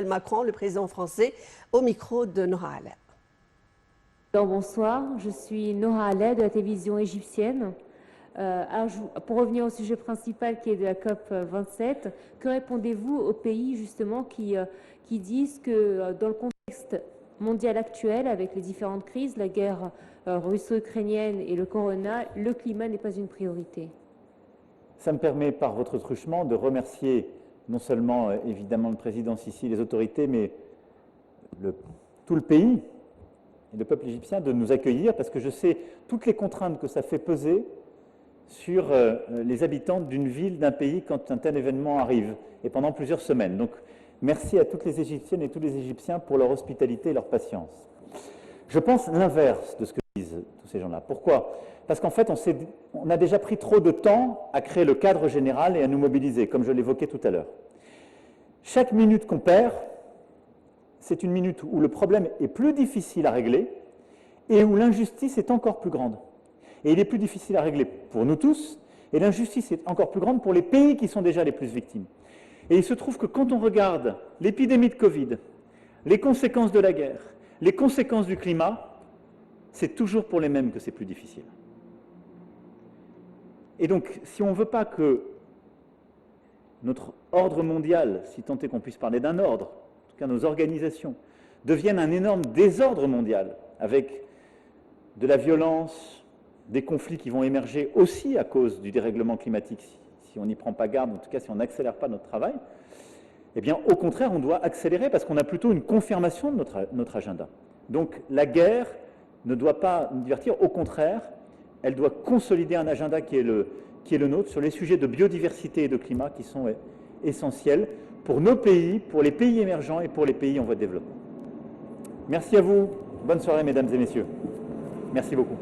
Macron, le président français, au micro de Noha Alaa. Bonsoir, je suis Noha Alaa de la télévision égyptienne. Pour revenir au sujet principal qui est de la COP 27, que répondez-vous aux pays justement qui disent que dans le contexte mondial actuel, avec les différentes crises, la guerre russo-ukrainienne et le corona, le climat n'est pas une priorité? Ça me permet, par votre truchement, de remercier non seulement évidemment le président Sisi, les autorités, mais tout le pays et le peuple égyptien de nous accueillir, parce que je sais toutes les contraintes que ça fait peser sur les habitants d'une ville, d'un pays, quand un tel événement arrive, et pendant plusieurs semaines. Donc, merci à toutes les Égyptiennes et tous les Égyptiens pour leur hospitalité et leur patience. Je pense l'inverse de ce que disent tous ces gens-là. Pourquoi? Parce qu'en fait, on a déjà pris trop de temps à créer le cadre général et à nous mobiliser, comme je l'évoquais tout à l'heure. Chaque minute qu'on perd, c'est une minute où le problème est plus difficile à régler et où l'injustice est encore plus grande. Et il est plus difficile à régler pour nous tous, et l'injustice est encore plus grande pour les pays qui sont déjà les plus victimes. Et il se trouve que quand on regarde l'épidémie de Covid, les conséquences de la guerre, les conséquences du climat, c'est toujours pour les mêmes que c'est plus difficile. Et donc, si on ne veut pas que notre ordre mondial, si tant est qu'on puisse parler d'un ordre, en tout cas nos organisations, deviennent un énorme désordre mondial, avec de la violence, des conflits qui vont émerger aussi à cause du dérèglement climatique, si on n'y prend pas garde, en tout cas si on n'accélère pas notre travail, eh bien au contraire on doit accélérer parce qu'on a plutôt une confirmation de notre agenda. Donc la guerre ne doit pas nous divertir, au contraire, elle doit consolider un agenda qui est le nôtre sur les sujets de biodiversité et de climat qui sont essentiels pour nos pays, pour les pays émergents et pour les pays en voie de développement. Merci à vous, bonne soirée mesdames et messieurs. Merci beaucoup.